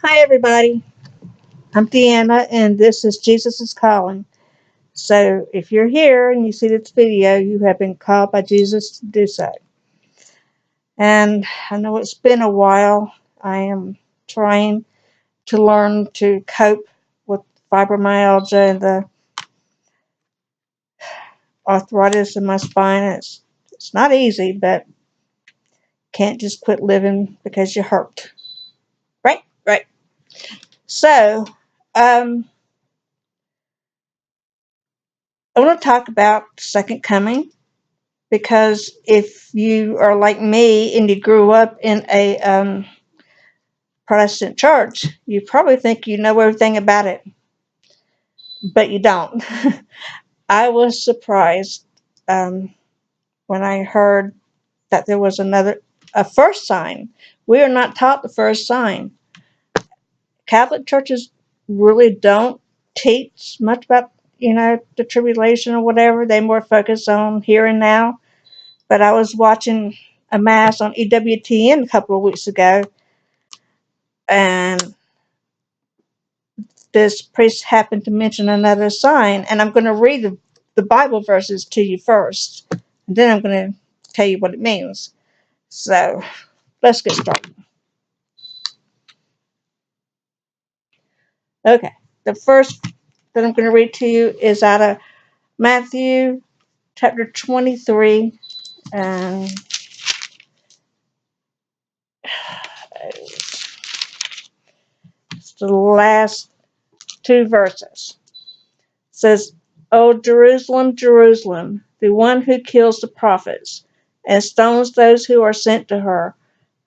Hi, everybody. I'm Deanna, and this is Jesus is Calling. So, if you're here and you see this video, you have been called by Jesus to do so. And I know it's been a while. I am trying to learn to cope with fibromyalgia and the arthritis in my spine. It's not easy, but can't just quit living because you hurt. Right? Right. So, um, I want to talk about Second Coming. Because if you are like me and you grew up in a Protestant church, you probably think you know everything about it, but you don't. I was surprised um, when I heard that there was a first sign. We are not taught the first sign. Catholic churches really don't teach much about, the tribulation or whatever. They more focus on here and now. But I was watching a mass on EWTN a couple of weeks ago, and this priest happened to mention another sign, and I'm going to read the Bible verses to you first, and then I'm going to tell you what it means. So let's get started. Okay, the first that I'm going to read to you is out of Matthew chapter 23, and it's the last two verses. It says, "O Jerusalem, Jerusalem, the one who kills the prophets and stones those who are sent to her.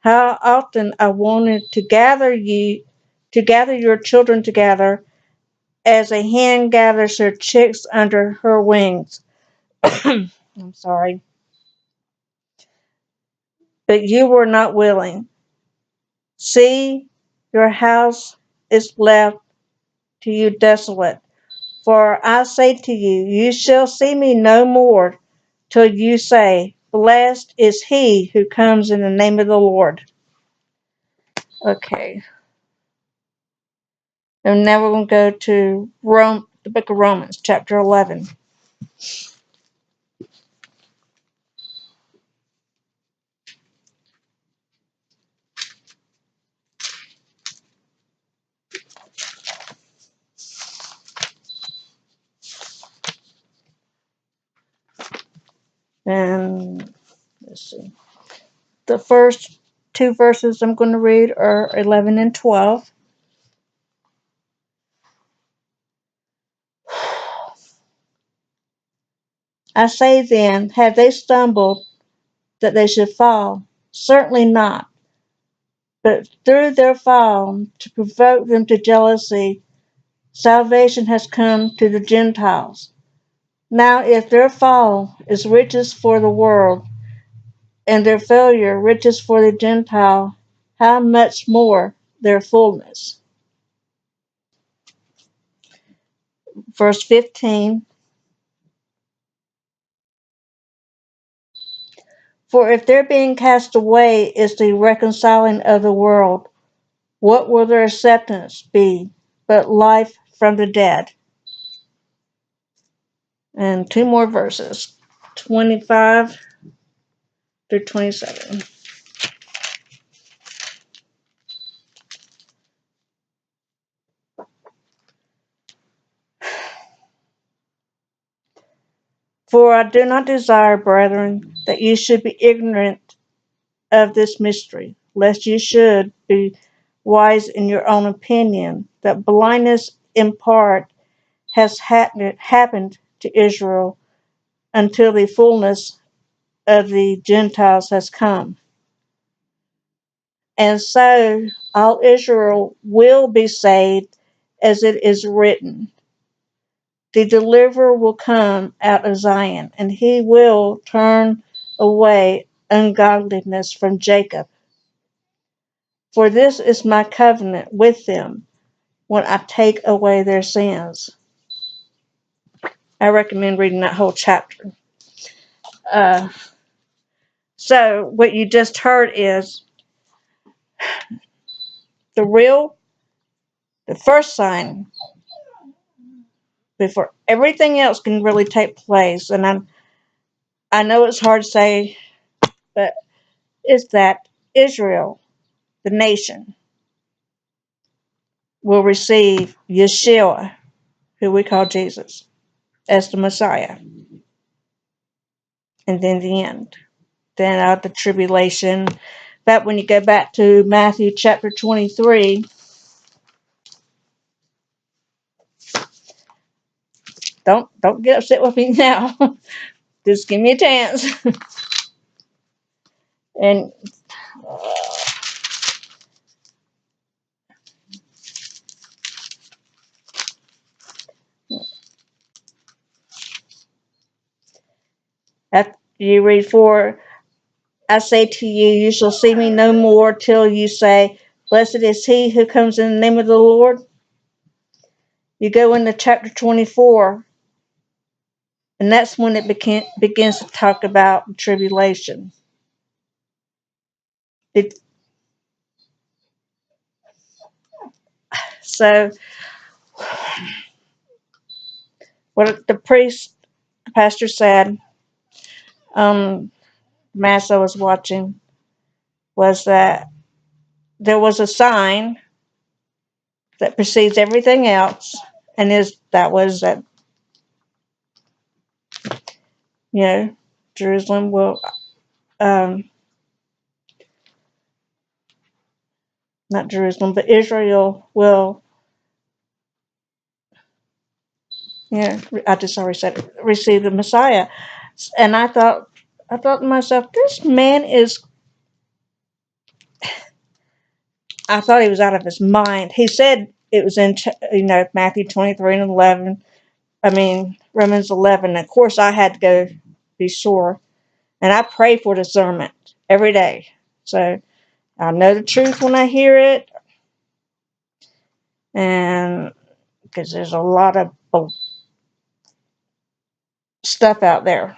How often I wanted to gather your children together as a hen gathers her chicks under her wings." I'm sorry. "But you were not willing. See, your house is left to you desolate. For I say to you, you shall see me no more till you say, Blessed is he who comes in the name of the Lord." Okay. And now we're going to go to the book of Romans, chapter 11. And let's see. The first two verses I'm going to read are 11 and 12. "I say then, have they stumbled that they should fall? Certainly not. But through their fall, to provoke them to jealousy, salvation has come to the Gentiles. Now if their fall is riches for the world, and their failure riches for the Gentile, how much more their fullness?" Verse 15. "For if their being cast away is the reconciling of the world, what will their acceptance be but life from the dead?" And two more verses, 25 through 27. "For I do not desire, brethren, that you should be ignorant of this mystery, lest you should be wise in your own opinion, that blindness in part has happened to Israel until the fullness of the Gentiles has come. And so all Israel will be saved, as it is written, the deliverer will come out of Zion, and he will turn away ungodliness from Jacob. For this is my covenant with them when I take away their sins." I recommend reading that whole chapter. Uh, so what you just heard is the real The first sign before everything else can really take place, and I know it's hard to say, but is that Israel, the nation, will receive Yeshua, who we call Jesus, as the Messiah, and then the end. Then out the tribulation. But when you go back to Matthew chapter 23, don't get upset with me now. Just give me a chance. And after you read 4, I say to you, you shall see me no more till you say, blessed is he who comes in the name of the Lord. You go into chapter 24, and that's when it begins to talk about tribulation. So, what the pastor said, Mass I was watching, was that there was a sign that precedes everything else, and that was that, Jerusalem will, not Jerusalem, but Israel will, I just already said it, receive the Messiah. And I thought to myself, this man I thought he was out of his mind. He said it was in, Matthew 23 and 11. I mean, Romans 11. Of course, I had to go be sure. And I pray for discernment every day. So I know the truth when I hear it. And because there's a lot of stuff out there.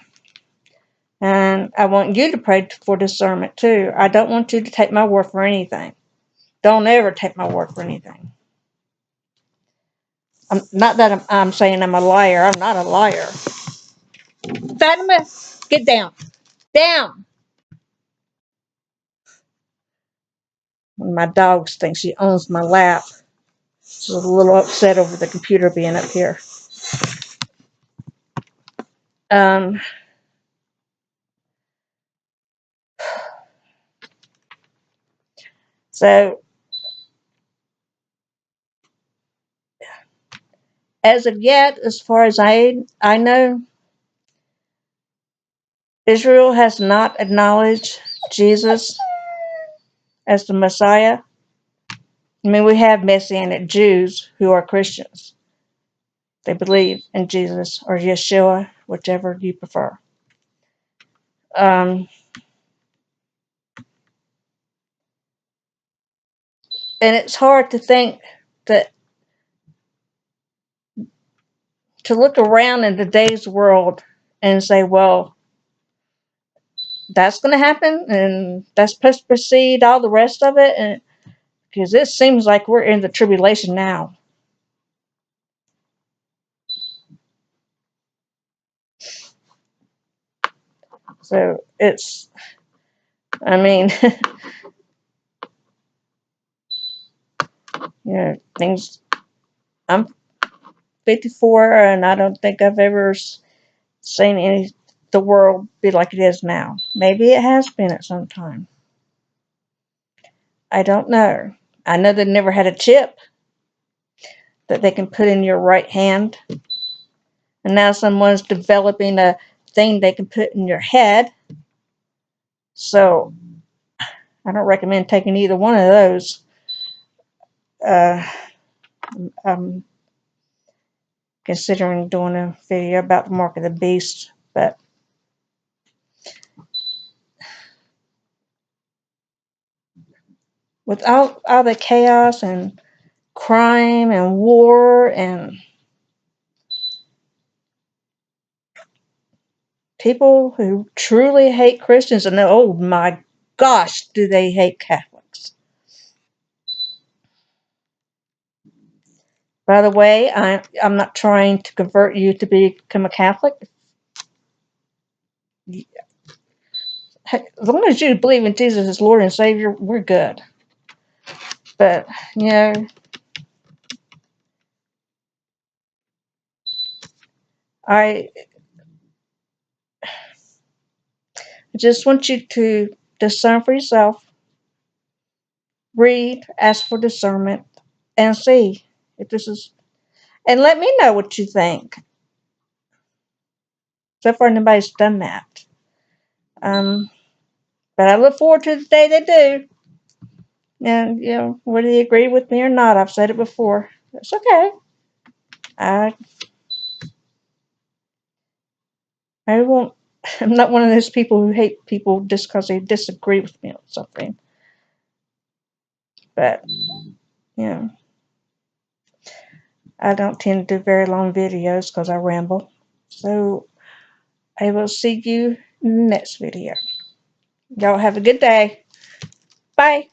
And I want you to pray for discernment too. I don't want you to take my word for anything. Don't ever take my word for anything. Not that I'm saying I'm a liar. I'm not a liar. Fatima, get down. Down. My dog thinks she owns my lap. She's a little upset over the computer being up here. Um, so, as of yet, as far as I know, Israel has not acknowledged Jesus as the Messiah. I mean, we have Messianic Jews who are Christians. They believe in Jesus or Yeshua, whichever you prefer. And it's hard to think to look around in today's world and say, well, that's going to happen and that's supposed to precede all the rest of it. And because it seems like we're in the tribulation now. So it's, I mean, things, I'm 54 and I don't think I've ever seen the world be like it is now. Maybe it has been at some time. I don't know. I know they never had a chip that they can put in your right hand. And now someone's developing a thing they can put in your head. So I don't recommend taking either one of those. I'm considering doing a video about the mark of the beast, but with all the chaos and crime and war and people who truly hate Christians, and oh my gosh, do they hate Catholics. By the way, I'm not trying to convert you to become a Catholic. As long as you believe in Jesus as Lord and Savior, we're good. But, you know, I just want you to discern for yourself, read, ask for discernment, and see if this is, and let me know what you think. So far, nobody's done that. Um, but I look forward to the day they do. And, you know, whether you agree with me or not, I've said it before. It's okay. I I won't. I'm not one of those people who hate people just because they disagree with me on something. But you know, I don't tend to do very long videos because I ramble. So I will see you in the next video. Y'all have a good day. Bye.